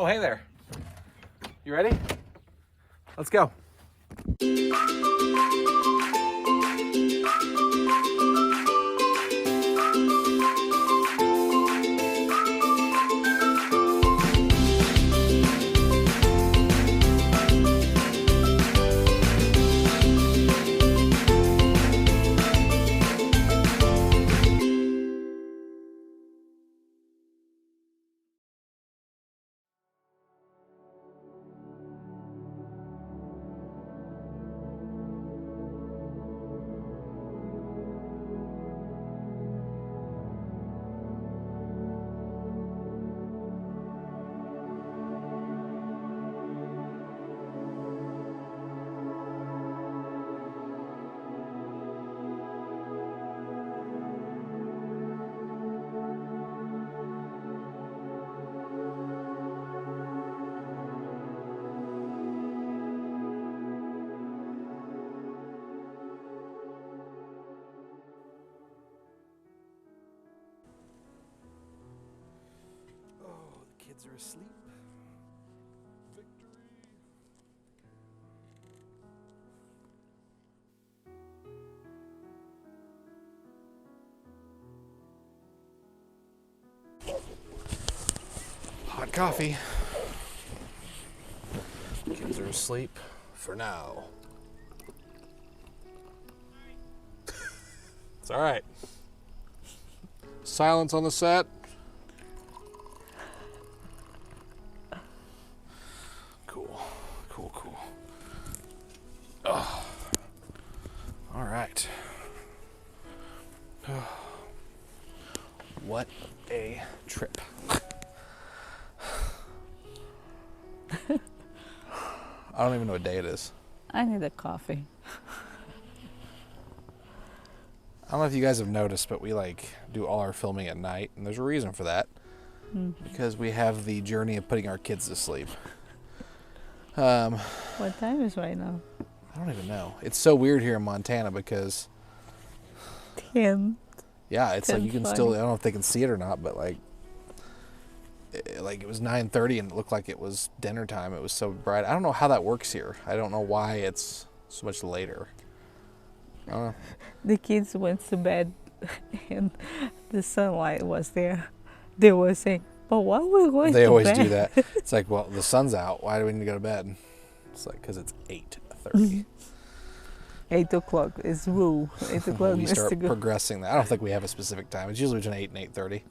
Oh, hey there. You ready? Let's go. Kids are asleep. Victory. Hot coffee. Kids are asleep for now. It's all right. Silence on the set. Cool. Oh. All right. Oh. What a trip. I don't even know what day it is. I need a coffee. I don't know if you guys have noticed, but we do all our filming at night, and there's a reason for that. Because we have the journey of putting our kids to sleep. What time is right now? I don't even know. It's so weird here in Montana because 10. Yeah, it's like you can still, I don't know if they can see it or not, but it was 9:30 and it looked like it was dinner time. It was so bright. I don't know how that works here. I don't know why it's so much later. I don't know. The kids went to bed and the sunlight was there. They were saying, but why are we going to bed? They always do that. It's like, well, the sun's out. Why do we need to go to bed? It's like, because it's 8:30. 8 o'clock is rule. 8 o'clock we is start to go. progressing that. I don't think we have a specific time. It's usually between 8 and 8:30.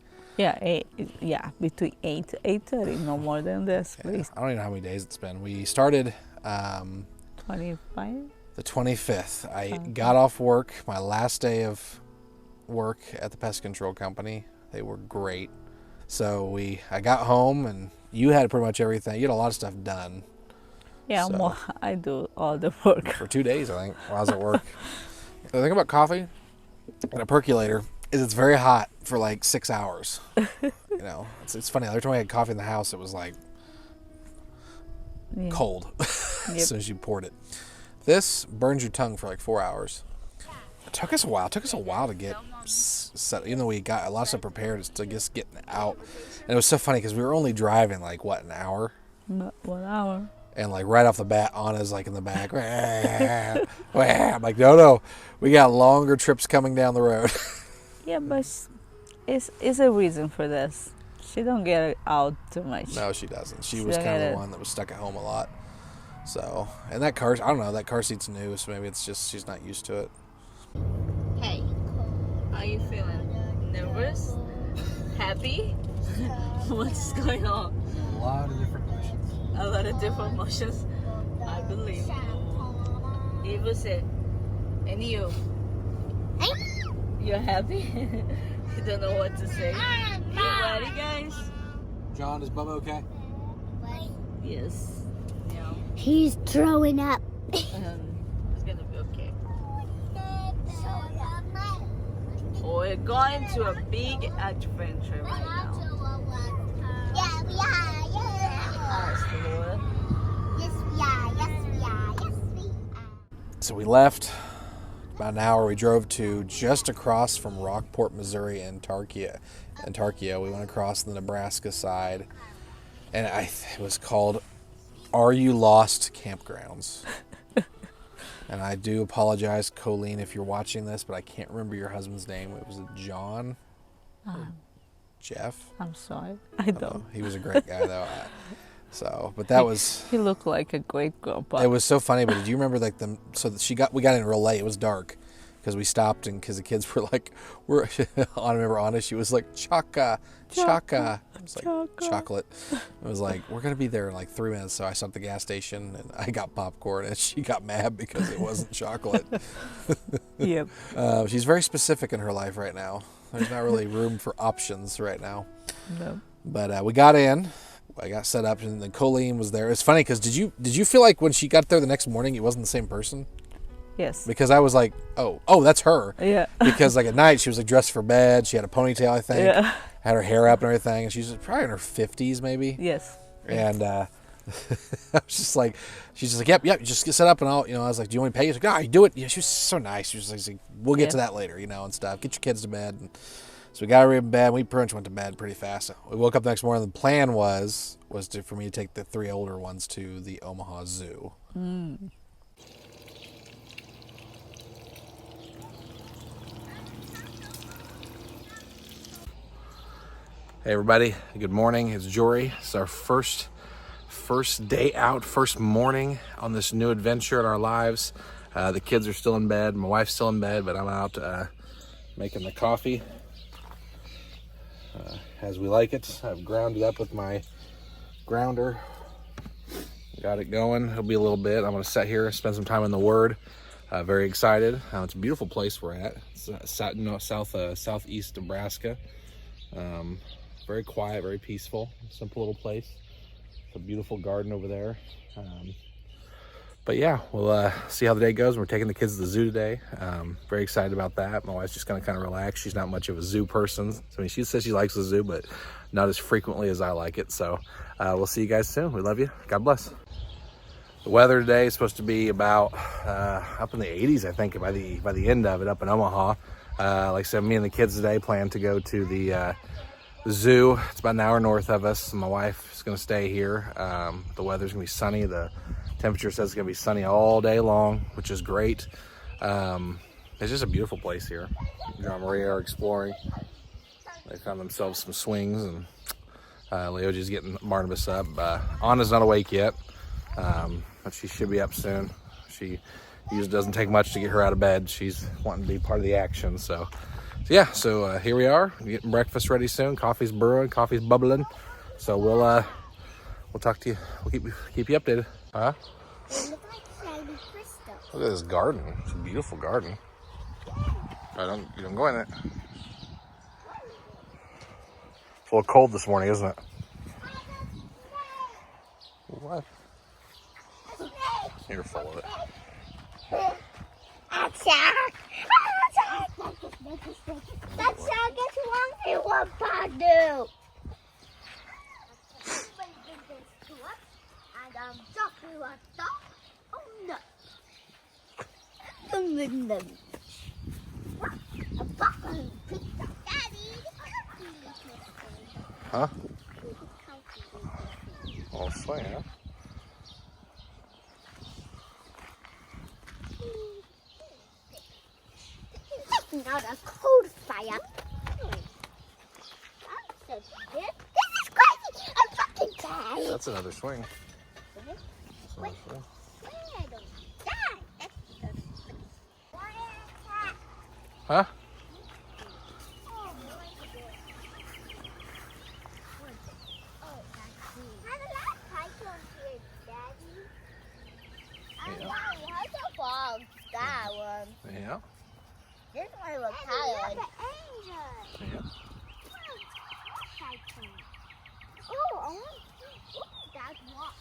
Yeah, between 8 8:30, no more than this, please. I don't even know how many days it's been. We started 25? the 25th. I got off work, my last day of work at the pest control company. They were great. So I got home and you had pretty much everything. You had a lot of stuff done. Yeah, So, I do all the work. for 2 days, I think, while I was at work. The thing about coffee and a percolator is it's very hot for 6 hours. It's funny. Every time I had coffee in the house, it was cold as soon as you poured it. This burns your tongue for 4 hours. It took us a while. It took us a while to get set. Even though we got a lot of stuff prepared, it's to just getting out. And it was so funny because we were only driving an hour. Not 1 hour. And right off the bat, Anna's in the back. I'm like, no, we got longer trips coming down the road. Yeah, but it's a reason for this. She don't get out too much. No, she doesn't. She was kind of the one that was stuck at home a lot. So, and that car, I don't know, that car seat's new, so maybe it's just she's not used to it. Hey, are you feeling nervous? Happy? What's going on? A lot of different emotions. A lot of different emotions. I believe. Eva said, and you? You're happy? You don't know what to say. You ready, guys? John, is Bubba okay? Yes. Yeah. He's throwing up. It's gonna be okay. We're going to a big adventure right now. Yeah, we are. Yeah. Ask the Lord. Yes, we are. Yes, we are. Yes, we are. So we left about an hour. We drove to just across from Rockport, Missouri, and Tarkia. We went across the Nebraska side. And it was called Are You Lost Campgrounds. And I do apologize, Colleen, if you're watching this, but I can't remember your husband's name. It was John? Jeff? I'm sorry. I don't. He was a great guy, though. But that was... He looked like a great grandpa. It was so funny, but did you remember, like, we got in real late. It was dark. Because we stopped, and because the kids were like, I remember Anna, she was like, Chaka. I was like, chocolate. I was like, we're going to be there in like 3 minutes. So I stopped at the gas station, and I got popcorn, and she got mad because it wasn't chocolate. Yep. She's very specific in her life right now. There's not really room for options right now. No. But we got in. I got set up, and then Colleen was there. It's funny, because did you feel like when she got there the next morning, it wasn't the same person? Yes. Because I was like, oh, that's her. Yeah. Because like at night she was like dressed for bed. She had a ponytail, I think. Yeah. Had her hair up and everything, and she's probably in her 50s maybe. Yes. And I was just like, she's just like, yep, just get set up, and I was like, do you want me to pay you? She's like, you do it. Yeah, she was so nice. She was like, we'll get to that later, and stuff. Get your kids to bed. And so we got her in bed. We pretty much went to bed pretty fast. We woke up the next morning. The plan was for me to take the 3 older ones to the Omaha Zoo. Mm. Hey everybody, good morning. It's Jory. It's our first day out, first morning on this new adventure in our lives. The kids are still in bed, my wife's still in bed, but I'm out making the coffee as we like it. I've ground it up with my grounder. Got it going. It'll be a little bit. I'm going to sit here and spend some time in the Word. Very excited. It's a beautiful place we're at. It's southeast Nebraska. Very quiet, very peaceful, simple little place. It's a beautiful garden over there. But yeah, we'll see how the day goes. We're taking the kids to the zoo today. Very excited about that. My wife's just going to kind of relax. She's not much of a zoo person. I mean, she says she likes the zoo, but not as frequently as I like it. So we'll see you guys soon. We love you. God bless. The weather today is supposed to be about up in the 80s, I think, by the end of it, up in Omaha. Like I said, me and the kids today plan to go to the zoo. It's about an hour north of us. My wife is going to stay here. The weather's going to be sunny. The temperature says it's going to be sunny all day long, which is great. It's just a beautiful place here. John and Maria are exploring. They found themselves some swings, and Leoji's getting Barnabas up. Anna's not awake yet, but she should be up soon. She usually doesn't take much to get her out of bed. She's wanting to be part of the action, so here we are, getting breakfast ready soon. Coffee's brewing, coffee's bubbling. So we'll talk to you. We'll keep you updated. Huh? They look like shiny crystals. Look at this garden. It's a beautiful garden. You don't go in it. It's a little cold this morning, isn't it? What? You're full of it. That shark is hungry. What I do? And I'm talking about dog. Oh no! A bucket pizza, Daddy. Huh? Oh, swing, huh? Not a cold fire. This is crazy. I'm fucking dead. That's another swing. That's another swing. I don't die. Huh? Yeah. This one was colored. Yeah. Oh, I want that walk.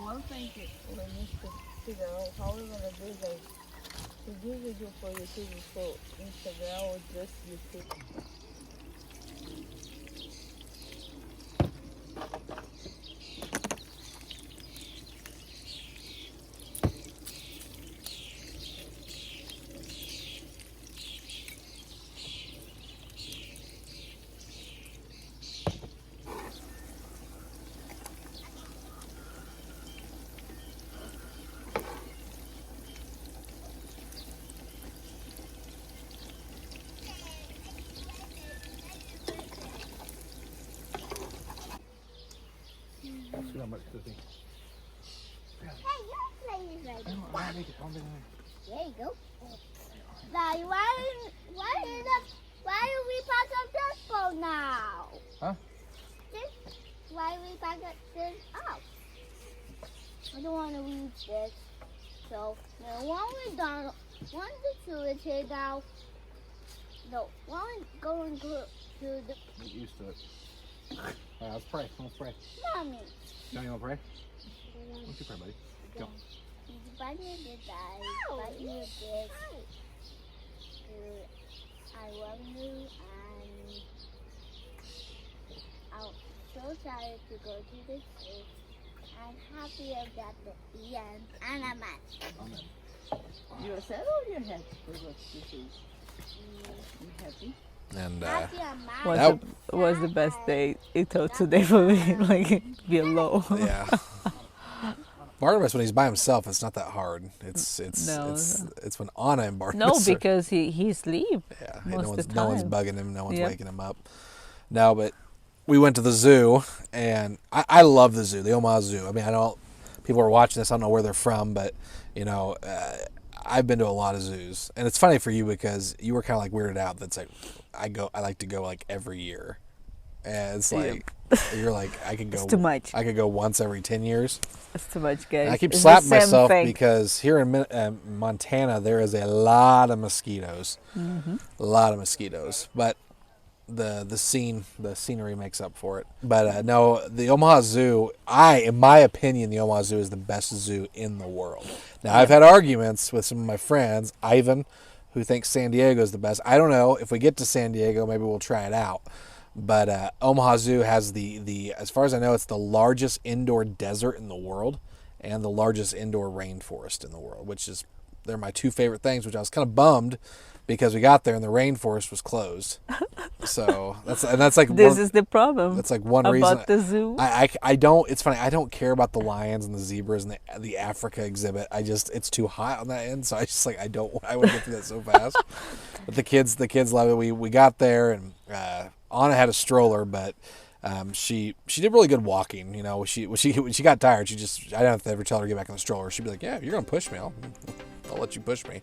One thing we need to figure out how we're gonna do this. To do video for YouTube for Instagram or just YouTube. See how much does he? Hey, your plate is ready. I'll make it. There you go. Daddy, why do we pack up this bowl now? Huh? Why do we pack up this up? I don't want to leave this. So, now when we're done, once the two is here now, no, when we're going to the... Get used to it. All right, let's pray. Let's pray. Mommy. Johnny, you want to pray? Why don't you pray, buddy? Go. But you did that. But you did. I love you and I'm so sorry to go to the zoo. I'm happy about the end and I'm at. Amen. You're sad or you're happy for what this is? You happy? And Happy I'm at. Was the best day until today for me. Like, be alone. yeah. Barnabas, when he's by himself, it's not that hard. It's when Anna and Barnabas. No, because he sleep. Yeah, most of the no one's time. bugging him. No one's Yep. waking him up. No, but we went to the zoo, and I love the zoo, the Omaha Zoo. I mean, people are watching this. I don't know where they're from, but I've been to a lot of zoos, and it's funny for you because you were kind of like weirded out. That's like I like to go like every year, and it's like you're like I could go. It's too much. I could go once every 10 years. It's too much, guys. And I keep It's the slapping same myself thing. because here in Montana there is a lot of mosquitoes, a lot of mosquitoes. But the scenery makes up for it. But no, the Omaha Zoo, in my opinion, the Omaha Zoo is the best zoo in the world. Now I've had arguments with some of my friends, Ivan, who thinks San Diego is the best. I don't know. If we get to San Diego, maybe we'll try it out. But Omaha Zoo has the as far as I know, it's the largest indoor desert in the world and the largest indoor rainforest in the world, which is, they're my two favorite things, which I was kind of bummed because we got there and the rainforest was closed. So that's like This is the problem. that's like one about reason the zoo. I don't. It's funny. I don't care about the lions and the zebras and the Africa exhibit. It's too hot on that end. So I just like I want to get through that so fast. But the kids love it. We got there and Anna had a stroller, but she did really good walking. You know, when she got tired, I didn't have to ever tell her to get back in the stroller. She'd be like, "Yeah, if you're gonna push me, I'll let you push me."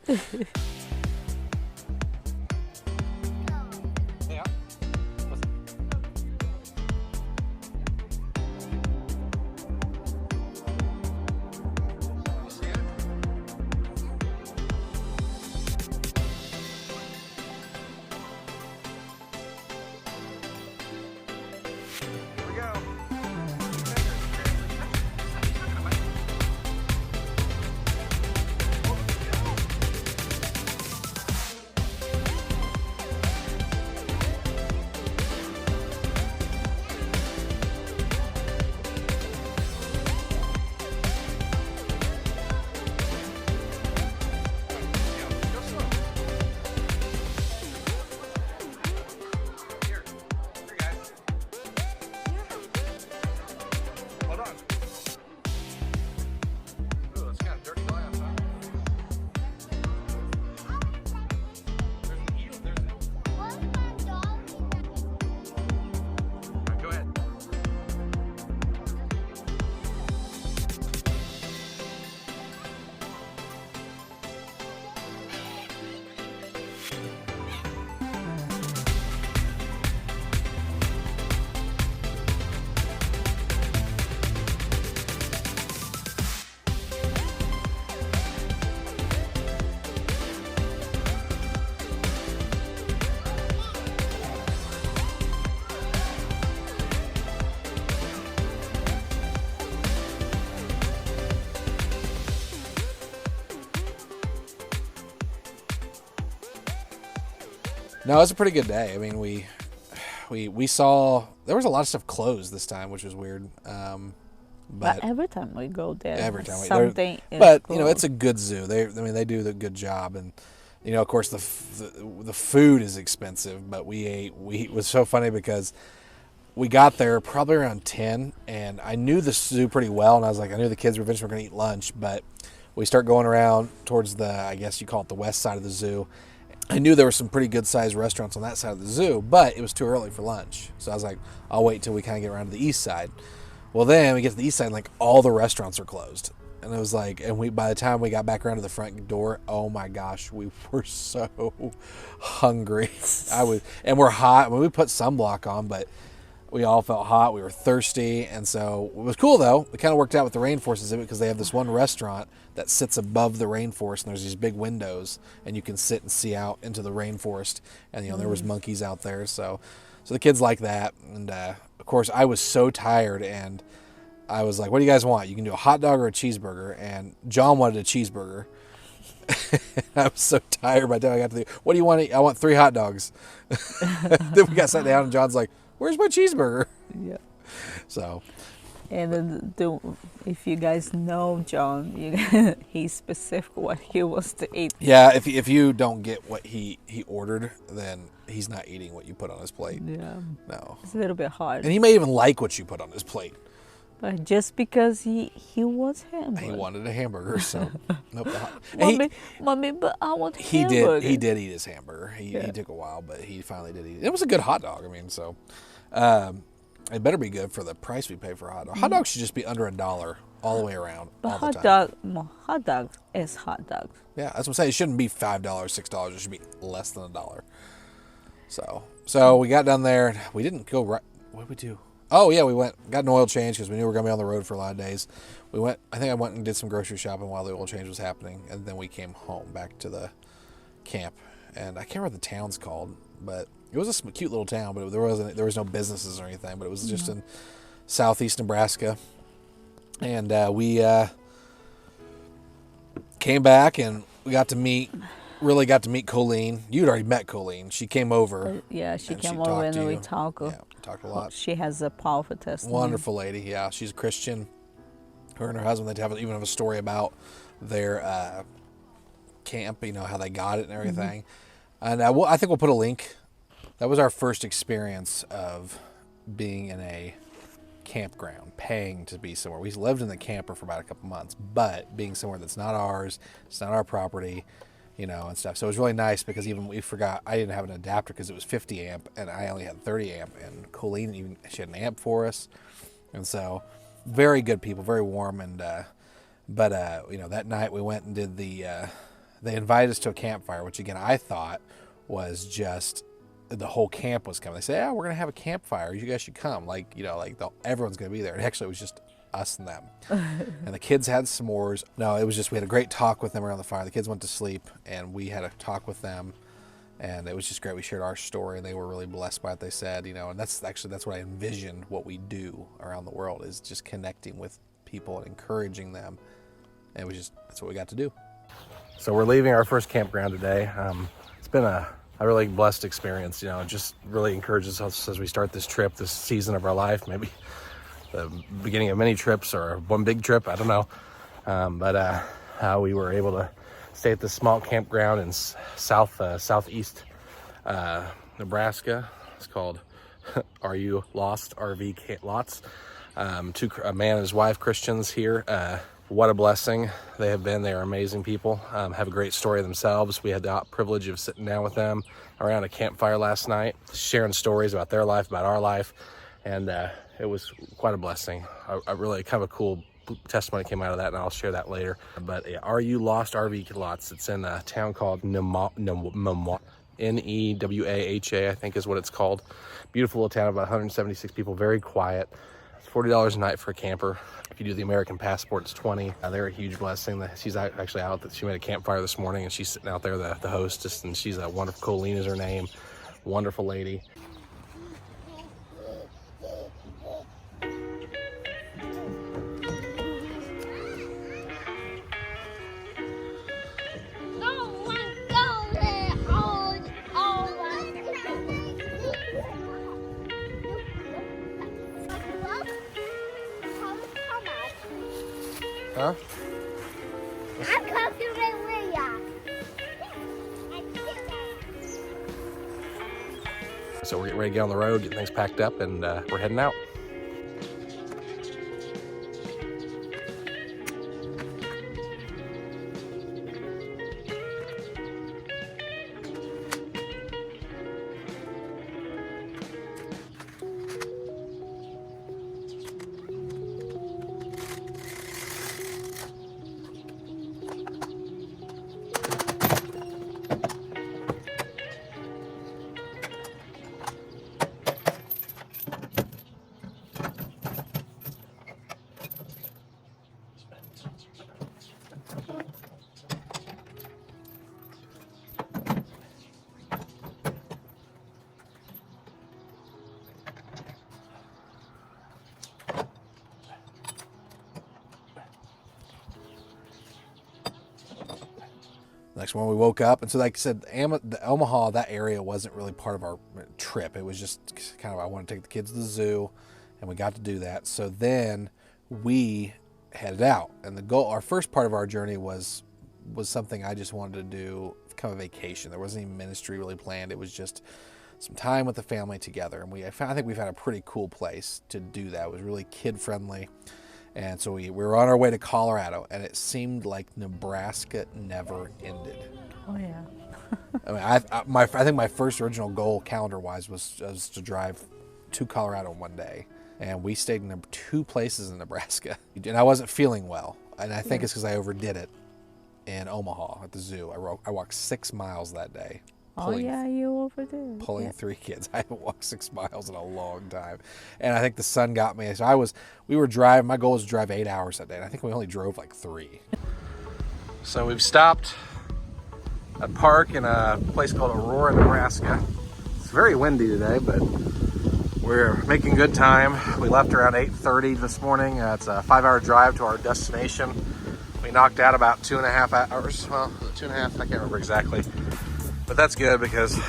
No, it was a pretty good day. I mean, we saw there was a lot of stuff closed this time, which was weird. But every time we go there, every time something is but closed. you know, it's a good zoo. They do the good job, and you know, of course, the food is expensive. But it was so funny because we got there probably around 10, and I knew the zoo pretty well, and I knew the kids were eventually going to eat lunch, but we start going around towards I guess you call it the west side of the zoo. I knew there were some pretty good sized restaurants on that side of the zoo, but it was too early for lunch. So I was like, I'll wait till we kind of get around to the east side. Well, then we get to the east side, and like all the restaurants are closed. And it was like, and by the time we got back around to the front door, oh my gosh, we were so hungry. And we're hot. I mean, we put sunblock on, but we all felt hot. We were thirsty. And so it was cool though. It kind of worked out with the rainforest exhibit because they have this one restaurant that sits above the rainforest, and there's these big windows, and you can sit and see out into the rainforest. And there was monkeys out there, so the kids like that. And of course, I was so tired, and I was like, what do you guys want? You can do a hot dog or a cheeseburger. And John wanted a cheeseburger. I was so tired by the time I got to what do you want to eat? I want 3 hot dogs. Then we got sat down, and John's like, where's my cheeseburger? Yeah. So. And if you guys know John, he's specific what he wants to eat. Yeah, if you don't get what he ordered, then he's not eating what you put on his plate. Yeah. No. It's a little bit hard. And he may even like what you put on his plate. But just because he wants hamburger. He wanted a hamburger, so nope. Mommy, but I want hamburger. He did eat his hamburger. He took a while, but he finally did eat it. It was a good hot dog. I mean, so it better be good for the price we pay for a hot dog. Hot dogs should just be under $1 all the way around. But all the time. hot dog is hot dog. Yeah, that's what I'm saying. It shouldn't be $5, $6. It should be less than $1. So we got down there. We didn't go right. What did we do? Oh, yeah, we got an oil change because we knew we were going to be on the road for a lot of days. I think I went and did some grocery shopping while the oil change was happening, and then we came home back to the camp. And I can't remember what the town's called, but it was a cute little town, but there was no businesses or anything, but it was just in southeast Nebraska. And we came back, and we really got to meet Colleen. You'd already met Colleen. She came over. Yeah, she came over and we talked. Yeah, talked a lot. She has a powerful testimony. Wonderful lady. Yeah, she's a Christian. Her and her husband, they even have a story about their camp, how they got it and everything. And I think we'll put a link. That was our first experience of being in a campground, paying to be somewhere. We lived in the camper for about a couple months, but being somewhere that's not ours, it's not our property, and stuff. So it was really nice because even we forgot, I didn't have an adapter because it was 50 amp and I only had 30 amp, and Colleen, she had an amp for us. And so very good people, very warm. And, but that night we went and did they invited us to a campfire, which again, I thought was just the whole camp was coming. They said, yeah, we're going to have a campfire. You guys should come. Everyone's going to be there. And actually it was just us and them. And the kids had s'mores. No, it was just, we had a great talk with them around the fire. The kids went to sleep and we had a talk with them, and it was just great. We shared our story and they were really blessed by it. They said, and that's what I envisioned what we do around the world, is just connecting with people and encouraging them. And that's what we got to do. So we're leaving our first campground today. It's been a really blessed experience. It just really encourages us as we start this trip, this season of our life, maybe the beginning of many trips or one big trip, I don't know. But how we were able to stay at this small campground in southeast Nebraska. It's called Are You Lost RV Lots. A man and his wife, Christians here. What a blessing they have been. They are amazing people, have a great story themselves. We had the privilege of sitting down with them around a campfire last night, sharing stories about their life, about our life, and it was quite a blessing. I really kind of a cool testimony came out of that, and I'll share that later. But Are You Lost RV Lots? It's in a town called Newaha, Newaha, I think is what it's called. Beautiful little town, about 176 people, very quiet. It's $40 a night for a camper. If you do the American passport, it's $20. They're a huge blessing. She's actually out. She made a campfire this morning, and she's sitting out there, the hostess, and she's a wonderful. Colleen is her name. Wonderful lady. Huh? I'm coming with ya. So we're getting ready to get on the road, get things packed up, and we're heading out. Next morning we woke up, and so like I said, the Omaha, that area wasn't really part of our trip. It was just kind of, I wanted to take the kids to the zoo, and we got to do that. So then we headed out, and the goal, our first part of our journey was something I just wanted to do, kind of a vacation. There wasn't even ministry really planned. It was just some time with the family together, and I think we found a pretty cool place to do that. It was really kid friendly. And so we were on our way to Colorado, and it seemed like Nebraska never ended. Oh, yeah. I mean, I think my first original goal, calendar-wise, was to drive to Colorado one day. And we stayed in 2 places in Nebraska. And I wasn't feeling well. And I think it's because I overdid it in Omaha at the zoo. I walked 6 miles that day. You overdid. Pulling 3 kids. I haven't walked 6 miles in a long time. And I think the sun got me. So we were driving. My goal was to drive 8 hours that day. And I think we only drove like 3. So we've stopped at a park in a place called Aurora, Nebraska. It's very windy today, but we're making good time. We left around 8:30 this morning. It's a 5-hour drive to our destination. We knocked out about 2.5 hours. Well, 2.5, I can't remember exactly. But that's good because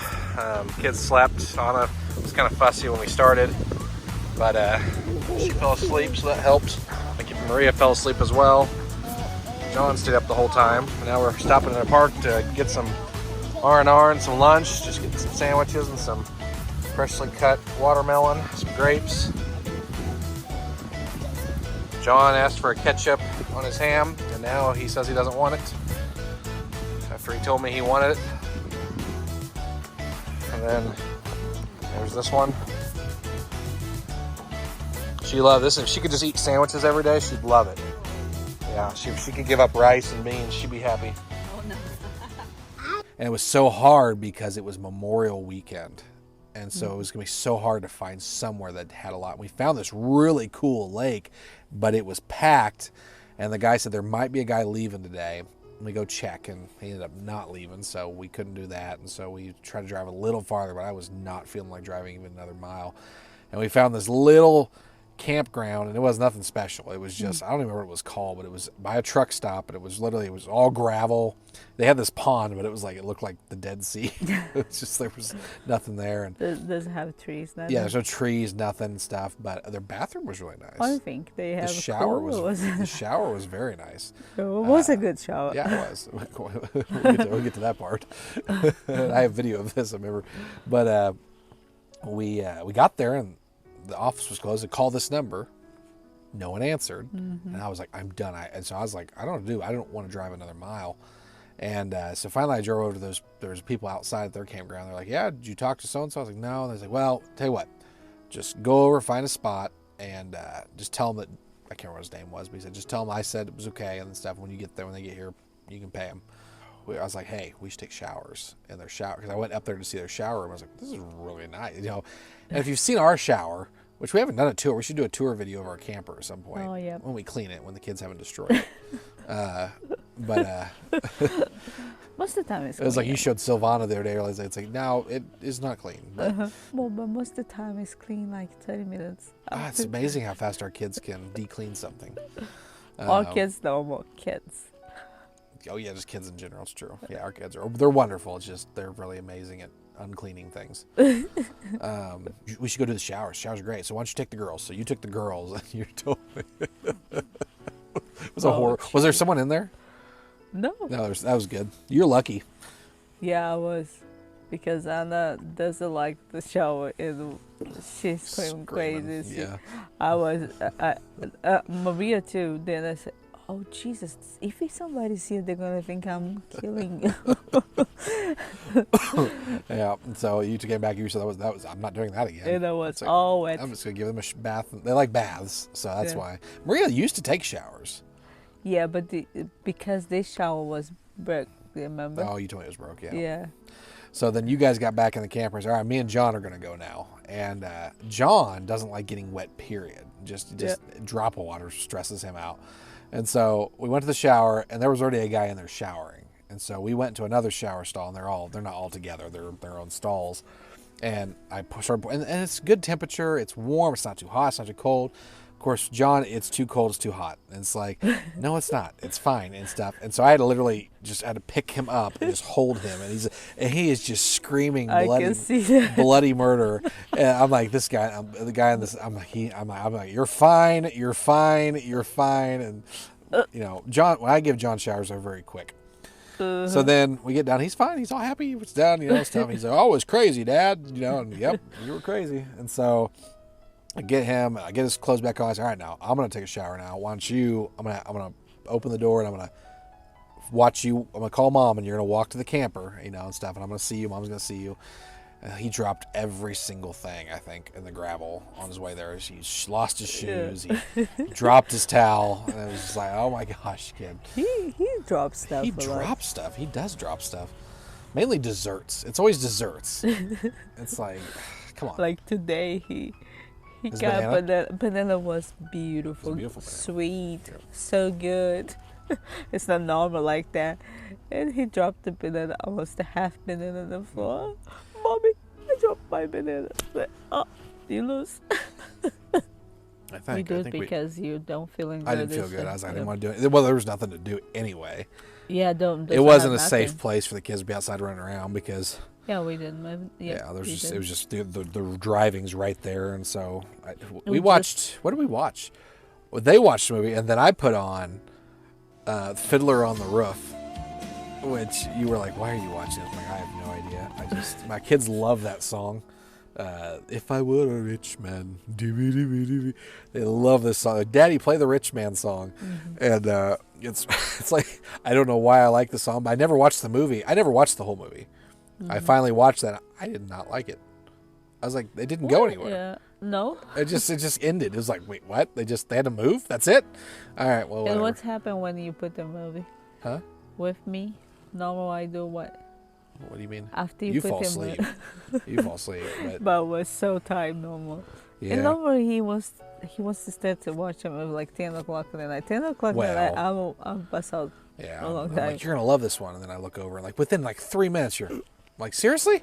kids slept. Anna was kind of fussy when we started, but she fell asleep, so that helped. I think Maria fell asleep as well. John stayed up the whole time. And now we're stopping in a park to get some R&R and some lunch. Just get some sandwiches and some freshly cut watermelon, some grapes. John asked for a ketchup on his ham, and now he says he doesn't want it after he told me he wanted it. And then there's this one. She loved this. If she could just eat sandwiches every day, she'd love it. Yeah, she could give up rice and beans, she'd be happy. Oh, no. And it was so hard because it was Memorial Weekend. And so it was going to be so hard to find somewhere that had a lot. We found this really cool lake, but it was packed. And the guy said there might be a guy leaving today. We go check, and he ended up not leaving, so we couldn't do that. And so we tried to drive a little farther, but I was not feeling like driving even another mile. And we found this little campground, and it was nothing special. It was just, I don't even remember what it was called, but it was by a truck stop, and it was all gravel. They had this pond, but it looked like the Dead Sea. It was just, there was nothing there. And Doesn't have trees, nothing? yeah, there's no trees, nothing, stuff, but their bathroom was really nice. I think they have the shower was very nice. It was a good shower. Yeah, it was. We'll get to that part. I have video of this, I remember. But we got there, and the office was closed. I called this number. No one answered. And I was like, I'm done. And so I was like, I don't know what to do. I don't want to drive another mile. And so finally I drove over to there was people outside at their campground. They're like, yeah, did you talk to so-and-so? I was like, no. And they was like, well, tell you what, just go over, find a spot, and just tell them that, I can't remember what his name was, but he said, just tell them I said it was okay and stuff. When they get here, you can pay them. I was like, hey, we should take showers in their shower. Because I went up there to see their shower room. I was like, this is really nice. And if you've seen our shower, which we haven't done a tour, we should do a tour video of our camper at some point. Oh, yeah. When we clean it, when the kids haven't destroyed it. But most of the time it's clean. it was like you showed Silvana the other day. It's like, no, it is not clean. But, Well, but most of the time it's clean like 30 minutes. it's amazing how fast our kids can de-clean something. All kids, normal kids. Oh yeah, just kids in general. It's true. Yeah, our kids they're wonderful. It's just they're really amazing at uncleaning things. We should go to the showers. Showers are great. So why don't you take the girls? So you took the girls, and you told me. It was a horror. Was there someone in there? No. No, that was good. You're lucky. Yeah, I was. Because Anna doesn't like the shower. She's screaming crazy. Yeah. I was, Maria too. Then I said, oh Jesus, if somebody's here, they're going to think I'm killing you. Yeah, so you came back, you said that was I'm not doing that again. And I was all wet. I'm just going to give them a bath. They like baths, so that's why. Maria used to take showers. Yeah, but because this shower was broke, remember? Oh, you told me it was broke, yeah. Yeah. So then you guys got back in the camper and said, all right, me and John are going to go now. And John doesn't like getting wet, period. Just a drop of water stresses him out. And so we went to the shower, and there was already a guy in there showering. And so we went to another shower stall, and they're not all together. They're their own stalls. And I started, and it's good temperature. It's warm. It's not too hot. It's not too cold. course, John, it's too cold, it's too hot. And it's like, no, it's not. It's fine and stuff. And so I had to literally just had to pick him up and just hold him. And he is just screaming can see that. bloody murder. And I'm like, this guy, the guy in this, I'm like, you're fine, you're fine, you're fine. And, you know, John, when I give John showers, they're very quick. So then we get down. He's fine. He's all happy. It's down, you know, stuff. He's like, oh, it was crazy, Dad. You know, and yep, you were crazy. And so I get him. I get his clothes back on. I say, all right, now I'm gonna take a shower. Now, why don't you? I'm gonna open the door and I'm gonna watch you. I'm gonna call Mom and you're gonna walk to the camper, you know, and stuff. And I'm gonna see you. Mom's gonna see you. He dropped every single thing, I think, in the gravel on his way there. He lost his shoes. He dropped his towel. And it was just like, oh my gosh, kid. He drops stuff. He drops stuff. He does drop stuff. Mainly desserts. It's always desserts. It's like, come on. Like today, he His got banana? banana was beautiful, Beautiful banana. sweet, so good. It's not normal like that. And he dropped the banana, almost a half banana on the floor. Mommy, I dropped my banana. Like, oh, you lose. I think. We do I it think because you don't feeling good. I didn't feel good. I was like, I didn't want to do it. Well, there was nothing to do anyway. Yeah, don't. It wasn't a safe place for the kids to be outside running around because. Yeah, we didn't. Yeah, it was just the driving's right there, and so we watched. What did we watch? Well, they watched the movie, and then I put on Fiddler on the Roof, which you were like, "Why are you watching this?" I'm like, I have no idea. My kids love that song. If I were a rich man, they love this song. Like, Daddy, play the rich man song, and it's like I don't know why I like the song, but I never watched the movie. I never watched the whole movie. I finally watched that. I did not like it. I was like, they didn't go anywhere. Yeah, no. It just ended. It was like, wait, what? They had to move? That's it? All right, well, whatever. And what's happened when you put the movie? Huh? With me, normal I do what? What do you mean? After You put fall him asleep. You fall asleep. But was so tired normal. Yeah. And normally he wants to start to watch a movie like 10 o'clock in the night. 10 o'clock in the night, I'll bust out Yeah. a long I'm time. like, you're going to love this one. And then I look over and like within like 3 minutes, you're like, seriously?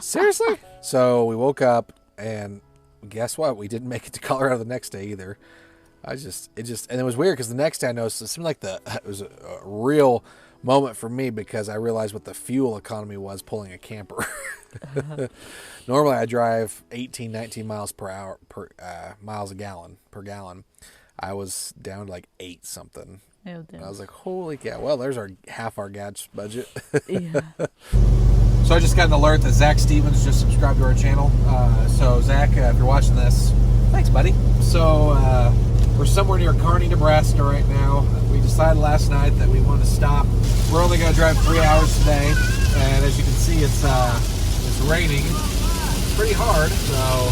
Seriously? So we woke up and guess what? We didn't make it to Colorado the next day either. And it was weird because the next day I noticed it seemed like it was a real moment for me because I realized what the fuel economy was pulling a camper. Normally I drive 18, 19 miles per hour miles a gallon per gallon. I was down to like 8 something. And I was like, holy cow. Well, there's half our gas budget. Yeah. So I just got an alert that Zach Stevens just subscribed to our channel. So Zach, if you're watching this, thanks, buddy. So we're somewhere near Kearney, Nebraska right now. We decided last night that we wanted to stop. We're only going to drive 3 hours today, and as you can see, it's raining. It's pretty hard, so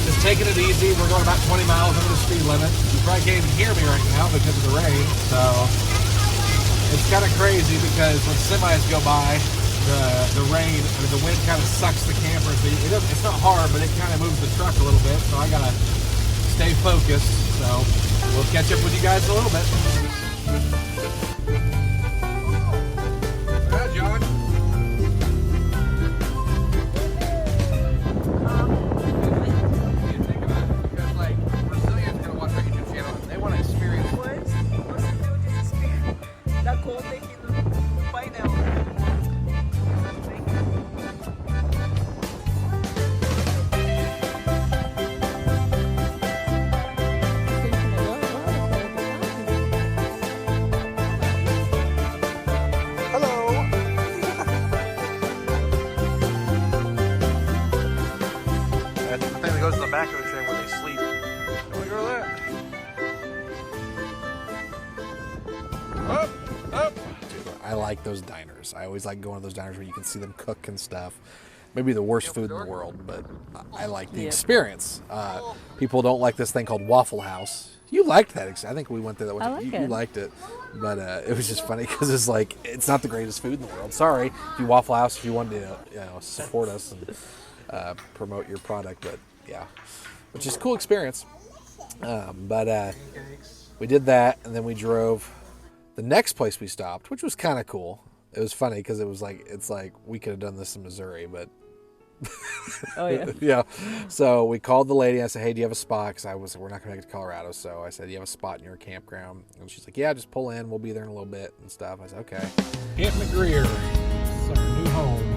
just taking it easy. We're going about 20 miles over the speed limit. You probably can't even hear me right now because of the rain. So it's kind of crazy because when semis go by, the rain, the wind kind of sucks the camper. So it's not hard, but it kind of moves the truck a little bit. So I gotta stay focused. So we'll catch up with you guys in a little bit. Yeah, John. Think about it, because like Brazilians gonna watch our YouTube channel. They want to experience. Da conta aqui no painel. That's the thing that goes in the back of the train where they sleep. Look at that. Up. Dude, I like those diners. I always like going to those diners where you can see them cook and stuff. Maybe the worst food in the world, but I like the experience. People don't like this thing called Waffle House. You liked that. I think we went there that one time. You liked it. But it was just funny because it's like, it's not the greatest food in the world. Sorry, if you Waffle House, if you wanted to support us and promote your product. But yeah, which is a cool experience. But we did that, and then we drove. The next place we stopped, which was kind of cool. It was funny because it's like we could have done this in Missouri, but Oh yeah. Yeah. So we called the lady. I said, hey, do you have a spot? Because we're not going to make it to Colorado. So I said, do you have a spot in your campground? And she's like, yeah, just pull in. We'll be there in a little bit and stuff. I said, okay. Camp McGreer. It's our new home.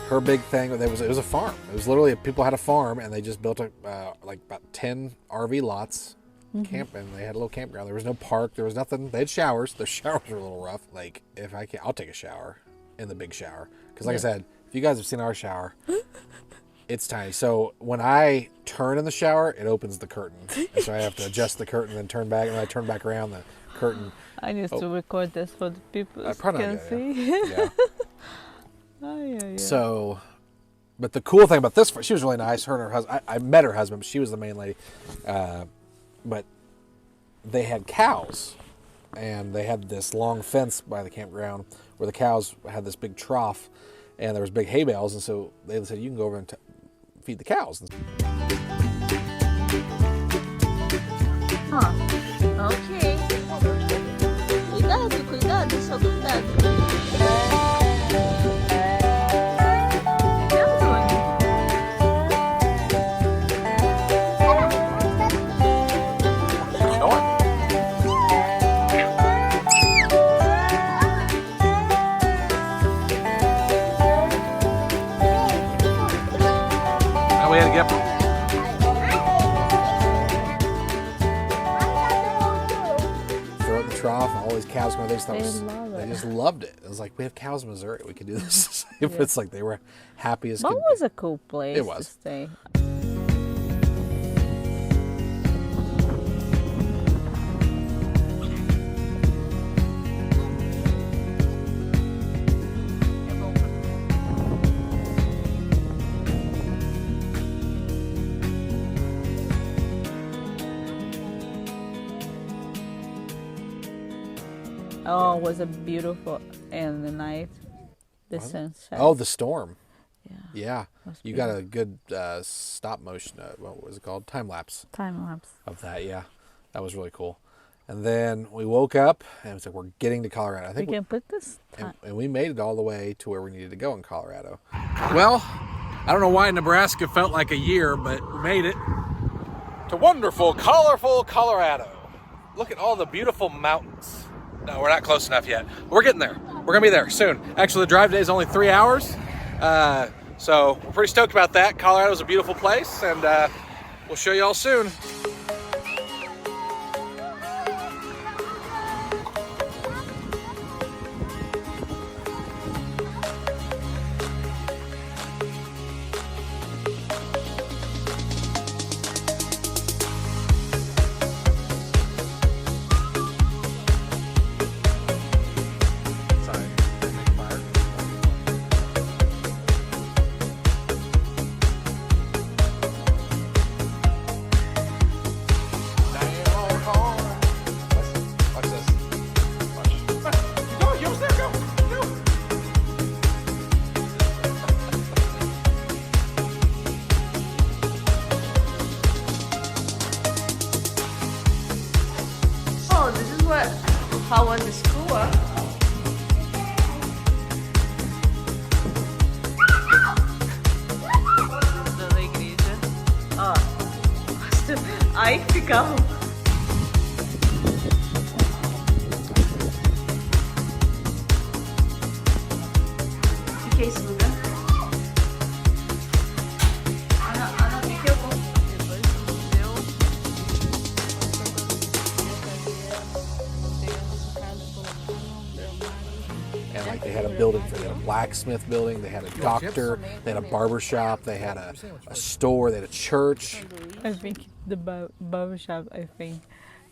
Her big thing, it was a farm. It was literally, people had a farm and they just built like about 10 RV lots, camp, and they had a little campground. There was no park, there was nothing. They had showers. Their showers were a little rough. Like, if I can, I'll take a shower in the big shower. Because like I said, if you guys have seen our shower, it's tiny. So when I turn in the shower, it opens the curtain. And so I have to adjust the curtain and then turn back. And when I turn back around, the curtain. I need to record this for the people who can see. Yeah. Oh, yeah. So, but the cool thing about this, she was really nice. Her and her husband, I met her husband, but she was the main lady. But they had cows, and they had this long fence by the campground where the cows had this big trough, and there was big hay bales, and so they said, you can go over and feed the cows. Okay. Cuidado, só cuidado. We had to get throw it in the trough, and all these cows going. They just loved it. It was like, we have cows in Missouri. We can do this. It's like they were happy as could be. That was a cool place to stay. Oh, it was a beautiful and the night, the sunset. Oh, the storm. Yeah. You got a good stop motion. What was it called? Time lapse. Time lapse of that. Yeah, that was really cool. And then we woke up and it was like, we're getting to Colorado. I think we can put this. And we made it all the way to where we needed to go in Colorado. Well, I don't know why Nebraska felt like a year, but we made it to wonderful, colorful Colorado. Look at all the beautiful mountains. No, we're not close enough yet. We're getting there. We're gonna be there soon. Actually, the drive today is only 3 hours. So we're pretty stoked about that. Colorado's a beautiful place, and we'll show you all soon. How on the school? Da igreja. Ó. Aí ficamos. building for. They had a blacksmith building. They had a doctor. They had a barber shop. They had a store. They had a church. I think the barbershop, I think,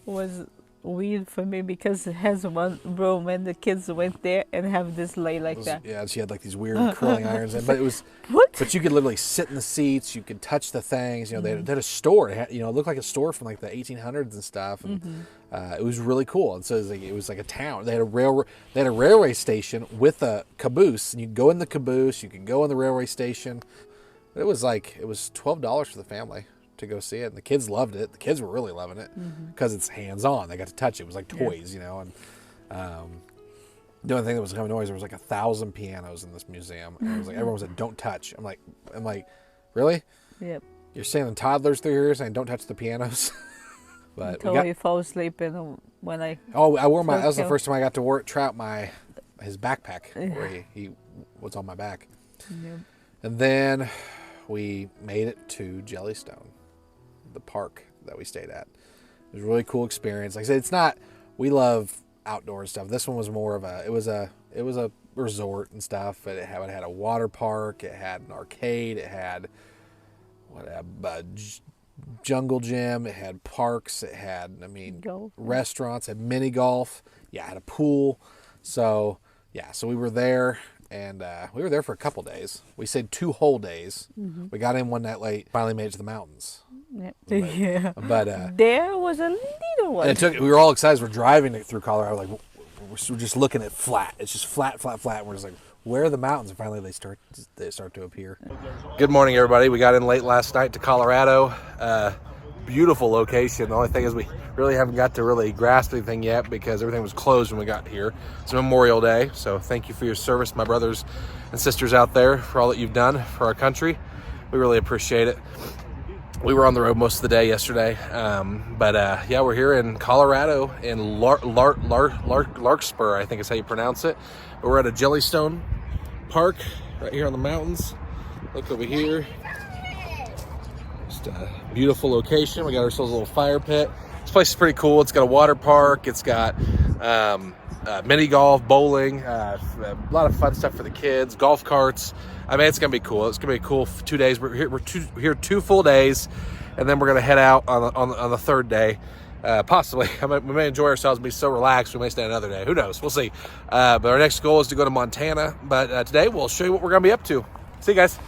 was weird for me because it has one room and the kids went there and have this lay like that. Yeah, she had like these weird curling irons, but it was. What? But you could literally sit in the seats. You could touch the things. You know, they had a store. It had, it looked like a store from like the 1800s and stuff. And it was really cool. And so it was like a town. They had a railway station with a caboose, and you could go in the caboose. You could go in the railway station. But it was $12 for the family to go see it, and the kids loved it. The kids were really loving it because it's hands-on. They got to touch it. It was like toys, and the only thing that was coming noise, there was like 1,000 pianos in this museum, and it was like everyone was like, "Don't touch." I'm like, really? Yep. You're sending toddlers through here saying don't touch the pianos? But Until he fell asleep when I. Oh, I wore that was the first time I got to trout his backpack where he was on my back, and then we made it to Jellystone, the park that we stayed at. It was a really cool experience. Like I said, we love outdoor stuff. This one was more of it was a resort and stuff, but it had a water park, it had an arcade, it had a jungle gym, it had parks, it had golf. Restaurants, it had mini golf, it had a pool. So we were there. And we were there for a couple days. We stayed 2 whole days. We got in one night late. Finally made it to the mountains. Yep. But there was a little one. And we were all excited. We're driving through Colorado. Like we're just looking at flat. It's just flat. And we're just like, where are the mountains? And finally they start to appear. Good morning, everybody. We got in late last night to Colorado. Beautiful location. The only thing is we really haven't got to really grasp anything yet because everything was closed when we got here. It's Memorial Day, so thank you for your service, my brothers and sisters out there, for all that you've done for our country. We really appreciate it. We were on the road most of the day yesterday, but we're here in Colorado in Larkspur, I think is how you pronounce it. We're at a Jellystone Park right here on the mountains. Look over here. Just a beautiful location. We got ourselves a little fire pit. This place is pretty cool. It's got a water park. It's got mini golf, bowling, a lot of fun stuff for the kids, golf carts. I mean, it's going to be cool. It's going to be cool for 2 days. We're here 2 full days, and then we're going to head out on the 3rd day. Possibly. We may enjoy ourselves and be so relaxed we may stay another day. Who knows? We'll see. But our next goal is to go to Montana. But today we'll show you what we're going to be up to. See you guys.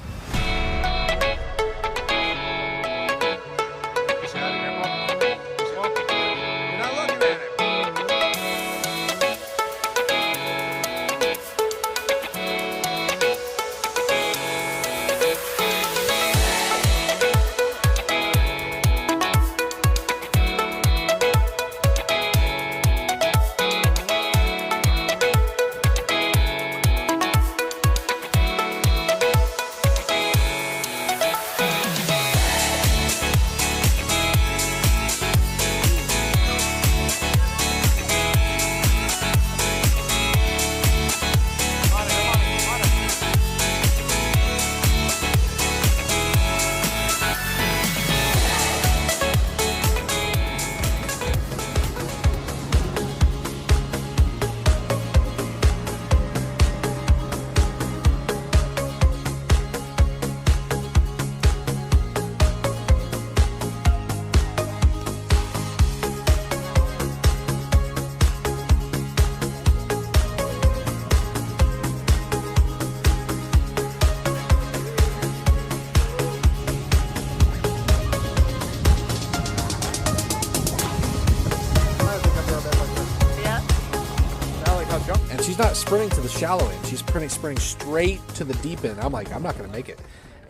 And she's not sprinting to the shallow end. She's sprinting straight to the deep end. I'm like, I'm not going to make it.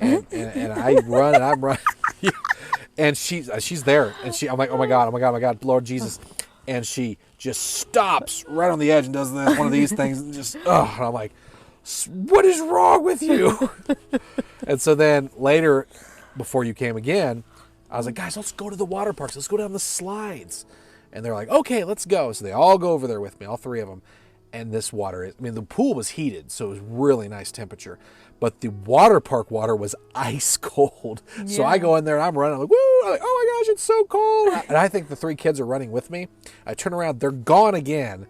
And I run and I'm running. And she's there. And I'm like, oh my God, Lord Jesus. And she just stops right on the edge and does one of these things. And just, and I'm like, what is wrong with you? And so then later, before you came again, I was like, guys, let's go to the water parks. Let's go down the slides. And they're like, okay, let's go. So they all go over there with me, all 3 of them. And this water the pool was heated, so it was really nice temperature. But the water park water was ice cold. Yeah. So I go in there and I'm running. I'm like, woo! I'm like, oh my gosh, it's so cold. And I think the 3 kids are running with me. I turn around, they're gone again.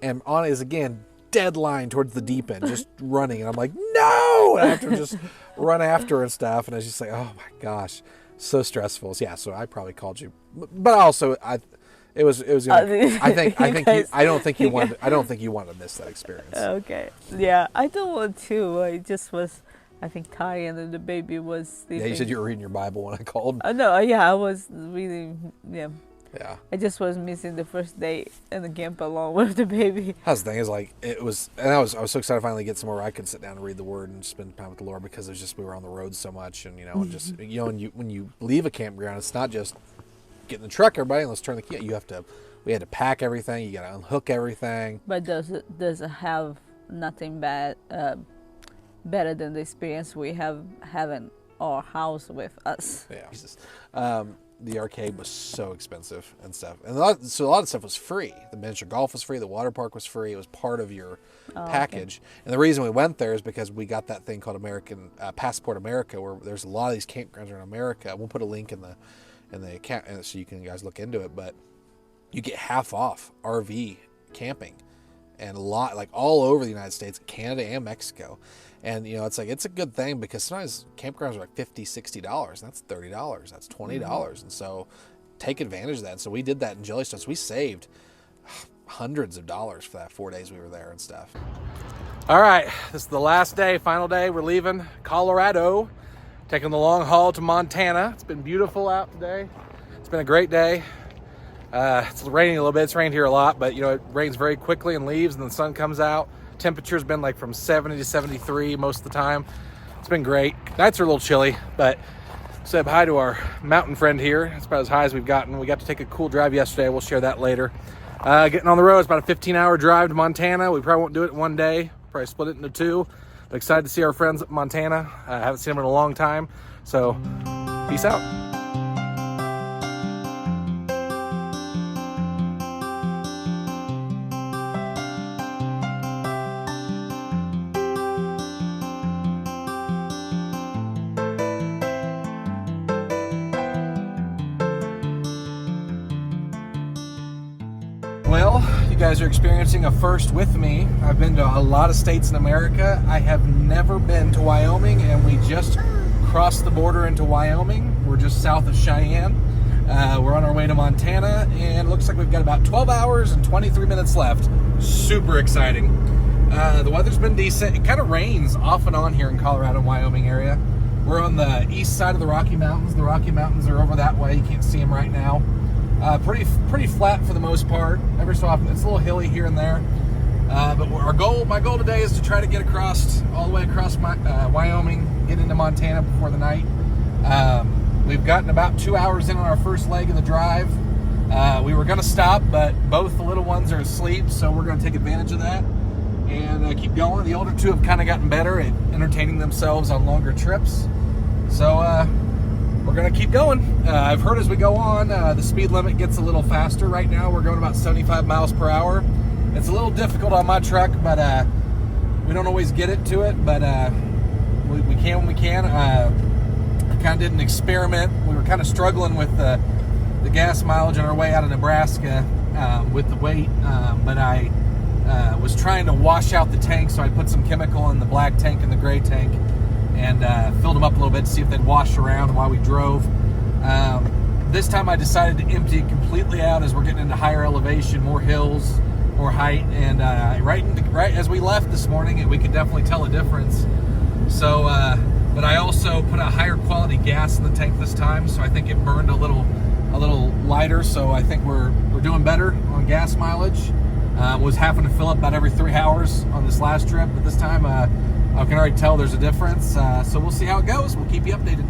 And Anna is again dead line towards the deep end, just running. And I'm like, no! And I have to just run after her and stuff. And I was just like, oh my gosh, so stressful. So, yeah, so I probably called you. But also, it was I don't think you wanted to miss that experience. Okay. Yeah, I don't want to. I just was, I think, tired and the baby was sleeping. Yeah, you said you were reading your Bible when I called. No, yeah, I was reading, yeah. Yeah. I just was missing the first day in the camp along with the baby. That's the thing is like it was, and I was so excited to finally get somewhere where I could sit down and read the Word and spend time with the Lord because it was just we were on the road so much, and and just and when you leave a campground, it's not just get in the truck, everybody, and let's turn the key. We had to pack everything. You got to unhook everything. But does it have nothing better than the experience we have having our house with us? Yeah. Jesus. The arcade was so expensive and stuff. And a lot of stuff was free. The miniature golf was free. The water park was free. It was part of your package. Okay. And the reason we went there is because we got that thing called American Passport America, where there's a lot of these campgrounds around America. We'll put a link in the account so you can guys look into it. But you get half off RV camping, and a lot like all over the United States, Canada, and Mexico. And, it's like, it's a good thing because sometimes campgrounds are like $50, $60. That's $30. That's $20. Mm-hmm. And so take advantage of that. And so we did that in Jellystone. So we saved hundreds of dollars for that 4 days we were there and stuff. All right. This is the last day, final day. We're leaving Colorado, taking the long haul to Montana. It's been beautiful out today. It's been a great day. It's raining a little bit. It's rained here a lot, but, it rains very quickly and leaves, and the sun comes out. Temperature's been like from 70 to 73 most of the time. It's been great. Nights are a little chilly, but said hi to our mountain friend here. It's about as high as we've gotten. We got to take a cool drive yesterday. We'll share that later. Getting on the road, it's about a 15-hour drive to Montana. We probably won't do it in one day. Probably split it into two. But excited to see our friends at Montana. I haven't seen them in a long time. So, peace out. Well, you guys are experiencing a first with me. I've been to a lot of states in America. I have never been to Wyoming, and we just crossed the border into Wyoming. We're just south of Cheyenne. We're on our way to Montana, and it looks like we've got about 12 hours and 23 minutes left. Super exciting. The weather's been decent. It kind of rains off and on here in Colorado and Wyoming area. We're on the east side of the Rocky Mountains. The Rocky Mountains are over that way. You can't see them right now. Pretty flat for the most part. Every so often, it's a little hilly here and there. But my goal today is to try to get all the way across Wyoming, get into Montana before the night. We've gotten about 2 hours in on our first leg of the drive. We were going to stop, but both the little ones are asleep, so we're going to take advantage of that and keep going. The older two have kind of gotten better at entertaining themselves on longer trips. So, we're going to keep going. I've heard as we go on, the speed limit gets a little faster right now. We're going about 75 miles per hour. It's a little difficult on my truck, but we don't always get it to it, but we can when we can. I kind of did an experiment. We were kind of struggling with the gas mileage on our way out of Nebraska with the weight, but I was trying to wash out the tank, so I put some chemical in the black tank and the gray tank, and filled them up a little bit to see if they'd wash around while we drove. This time I decided to empty it completely out as we're getting into higher elevation, more hills, more height, and right as we left this morning, we could definitely tell a difference. So, but I also put a higher quality gas in the tank this time, so I think it burned a little lighter. So I think we're doing better on gas mileage. Was having to fill up about every 3 hours on this last trip, but this time I can already tell there's a difference. So we'll see how it goes. We'll keep you updated.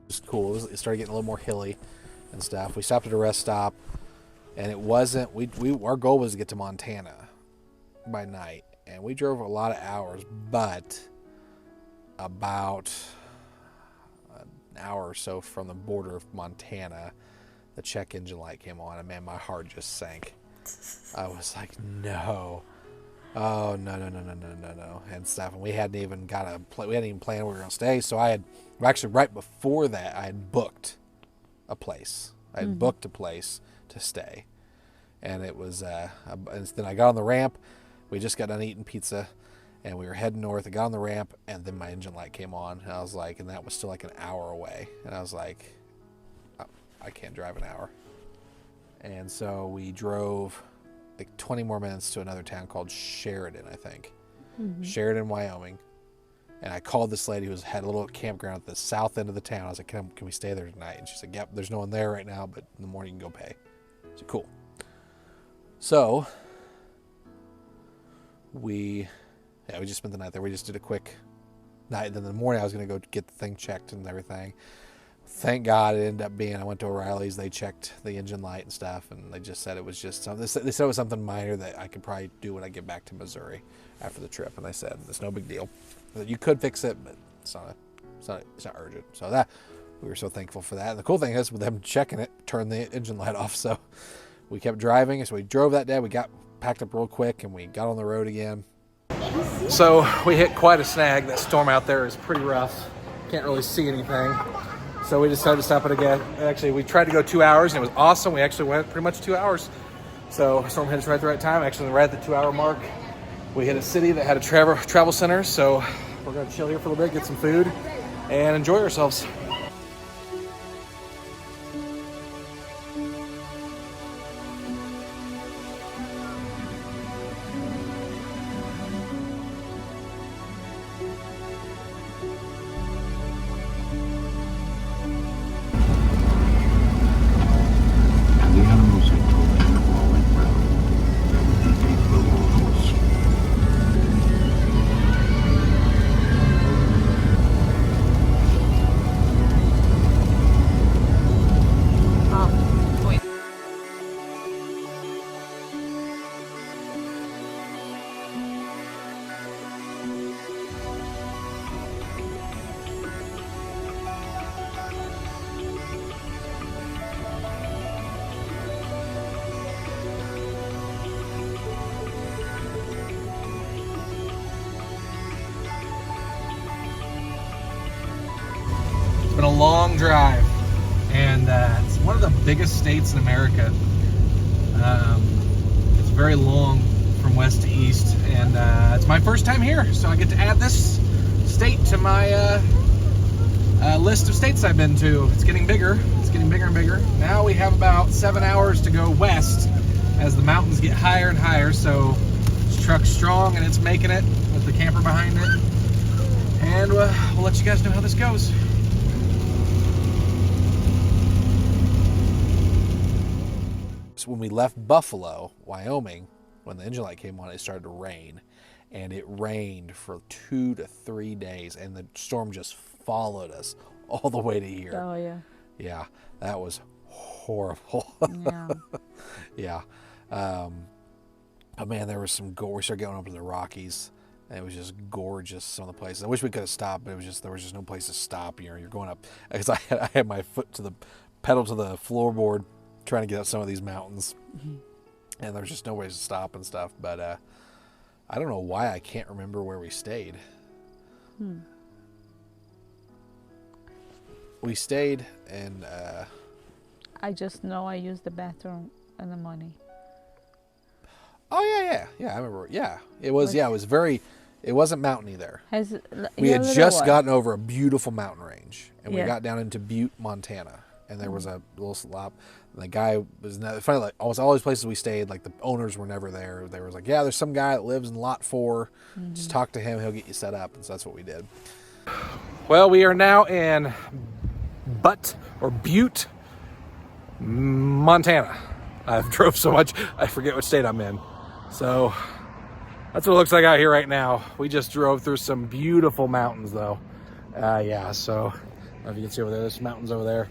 It's cool. It started getting a little more hilly and stuff. We stopped at a rest stop, and it wasn't. Our goal was to get to Montana by night, and we drove a lot of hours, but about an hour or so from the border of Montana, the check engine light came on, and man, my heart just sank. I was like, no. Oh, no, and stuff. And we hadn't even planned where we were going to stay. So actually right before that, I had booked a place. I had booked a place to stay. And it was, and then I got on the ramp. We just got done eating pizza, and we were heading north. I got on the ramp, and then my engine light came on. And I was like, and that was still like an hour away. And I was like, I can't drive an hour. And so we drove like 20 more minutes to another town called Sheridan, I think. Sheridan, Wyoming. And I called this lady who had a little campground at the south end of the town. I was like, can we stay there tonight? And she said, yep, there's no one there right now, but in the morning you can go pay. I said, cool. So we just spent the night there. We just did a quick night. And then in the morning I was going to go get the thing checked and everything. Thank God it ended up being, I went to O'Reilly's, they checked the engine light and stuff, and they just said it was just something, they said it was something minor that I could probably do when I get back to Missouri after the trip. And they said, it's no big deal. You could fix it, but it's not urgent. So that, we were so thankful for that. And the cool thing is with them checking it, turned the engine light off. So we kept driving. So we drove that day. We got packed up real quick and we got on the road again. So we hit quite a snag. That storm out there is pretty rough. Can't really see anything. So we decided to stop it again. Actually, we tried to go 2 hours and it was awesome. We actually went pretty much 2 hours. So storm hit us right at the right time. Actually, right at the 2 hour mark. We hit a city that had a travel center. So we're going to chill here for a little bit, get some food, and enjoy ourselves. Been a long drive, and it's one of the biggest states in America. It's very long from west to east, and it's my first time here, so I get to add this state to my list of states I've been to. It's getting bigger. It's getting bigger and bigger. Now we have about 7 hours to go west as the mountains get higher and higher, so this truck's strong and it's making it with the camper behind it. And we'll let you guys know how this goes. So when we left Buffalo, Wyoming, when the engine light came on, it started to rain. And it rained for 2 to 3 days. And the storm just followed us all the way to here. Oh, yeah. Yeah, that was horrible. Yeah. Yeah. But man, there was some we started going up to the Rockies. And it was just gorgeous, some of the places. I wish we could have stopped, but there was just no place to stop. You're going up. Because I had my foot to the pedal to the floorboard, trying to get up some of these mountains, and there's just no ways to stop and stuff. But I don't know why I can't remember where we stayed. We stayed in I just know I used the bathroom in the morning. Oh yeah I remember. It was very, it wasn't mountainy there. We had little just one. gotten over a beautiful mountain range, and we Yeah. got down into Butte, Montana, and there was a little slop. And the guy was funny. Like almost all these places we stayed, like the owners were never there. They were like, yeah, there's some guy that lives in lot 4. Just talk to him; he'll get you set up. And so that's what we did. Well, we are now in Butte, Montana. I've drove so much I forget what state I'm in. So that's what it looks like out here right now. We just drove through some beautiful mountains, though. So I don't know if you can see over there. There's some mountains over there.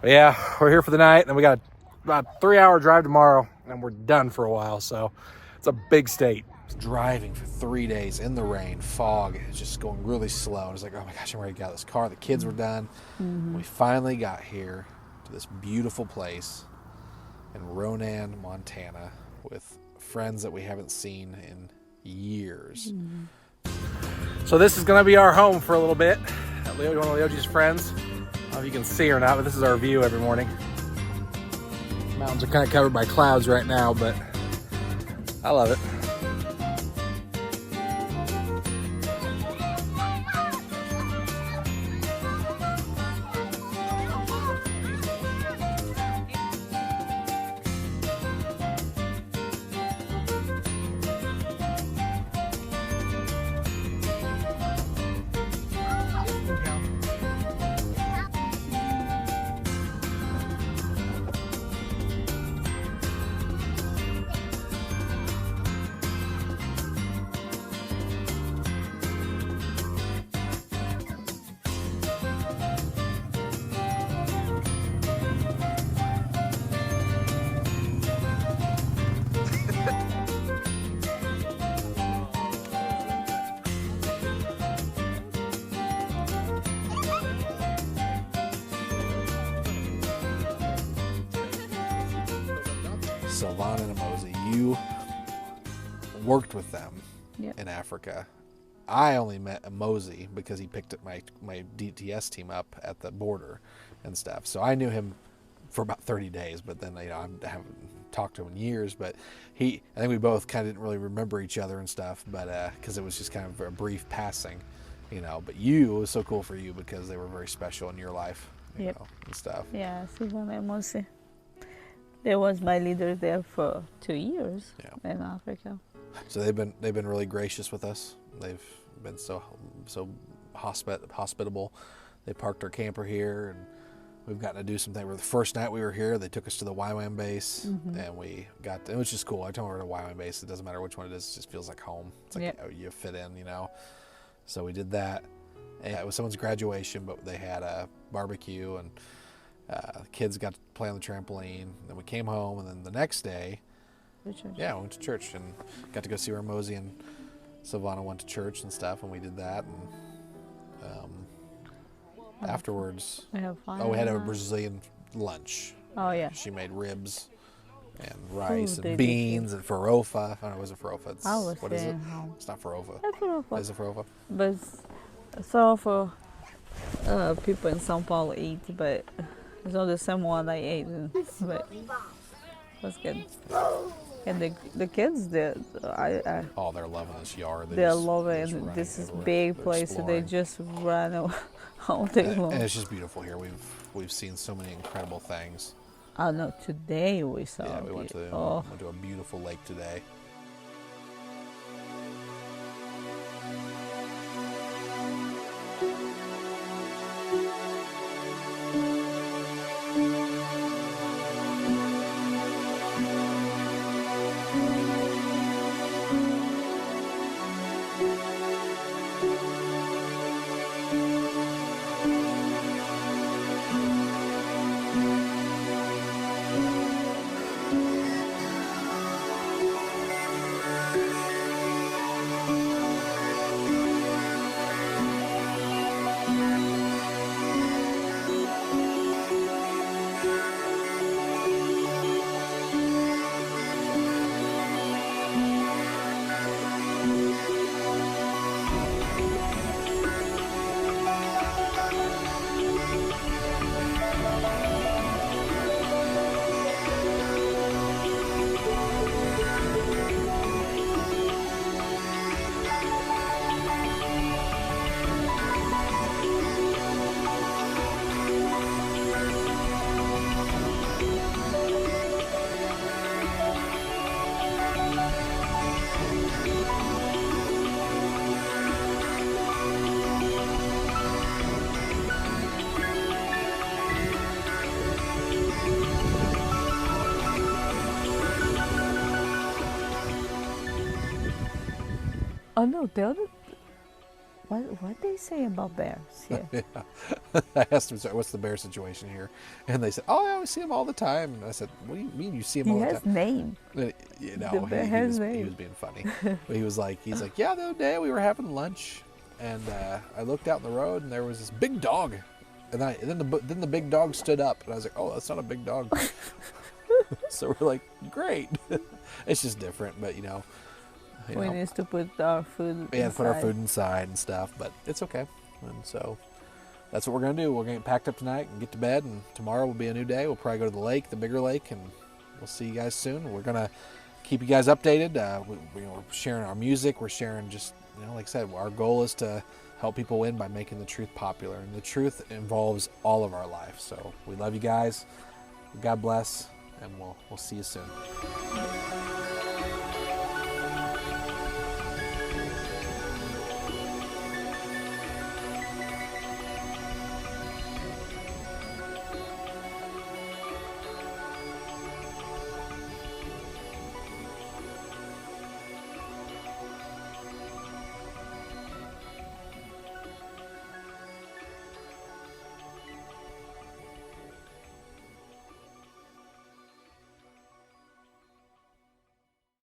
But yeah, we're here for the night, and we got about a 3-hour drive tomorrow, and we're done for a while. So it's a big state. Driving for 3 days in the rain, fog, it's just going really slow. It's like, oh my gosh, I'm ready to get out of this car. The kids were done. We finally got here to this beautiful place in Ronan, Montana, with friends that we haven't seen in years. So this is going to be our home for a little bit. Leo, one of Leoji's friends. I don't know if you can see or not, but this is our view every morning. Mountains are kind of covered by clouds right now, but I love it. Sylvana and Mosey, you worked with them in Africa. I only met Mosey because he picked up my DTS team up at the border and stuff. So I knew him for about 30 days, but then I haven't talked to him in years. But I think we both kind of didn't really remember each other and stuff, but because it was just kind of a brief passing, But it was so cool for you because they were very special in your life, you know, and stuff. Yeah, Sylvana and Mosey. There was my leader there for 2 years in Africa. So they've been really gracious with us. They've been so hospitable. They parked our camper here, and we've gotten to do something. The first night we were here, they took us to the Wyoming base, and it was just cool. I told them we're at a Wyoming base. It doesn't matter which one it is. It just feels like home. It's like you fit in, So we did that. And it was someone's graduation, but they had a barbecue, and the kids got to play on the trampoline. Then we came home, and then the next day, we went to church and got to go see where Mosey and Sylvana went to church and stuff, and we did that. And afterwards, we had a Brazilian lunch. Oh, yeah. She made ribs and rice and beans and farofa. I don't know, was it farofa? What is it? It's not farofa. Farofa. Is it farofa? But farofa, people in São Paulo eat, but it's not the same one I ate. But it was good. And the kids, they're loving this yard. They're loving it. This is big place, so they just run all day long. And it's just beautiful here. We've seen so many incredible things. Oh no! Today we saw. Yeah, we went to a beautiful lake today. Oh no, the other. What they say about bears? Yeah. I asked them, "What's the bear situation here?" And they said, "Oh, yeah, we see them all the time." And I said, "What do you mean you see them all the time?" He has name. The bear has name. He was being funny. But he's like, "Yeah, the other day we were having lunch, and I looked out in the road, and there was this big dog, and then the big dog stood up, and I was like, oh, that's not a big dog." So we're like, great. It's just different, but we need to put our food inside. Put our food inside and stuff, but it's okay. And so that's what we're going to do. We're going to get packed up tonight and get to bed, and tomorrow will be a new day. We'll probably go to the lake, the bigger lake, and we'll see you guys soon. We're gonna keep you guys updated. We're sharing our music. We're sharing just, like I said, our goal is to help people win by making the truth popular, and the truth involves all of our life. So we love you guys. God bless, and we'll see you soon.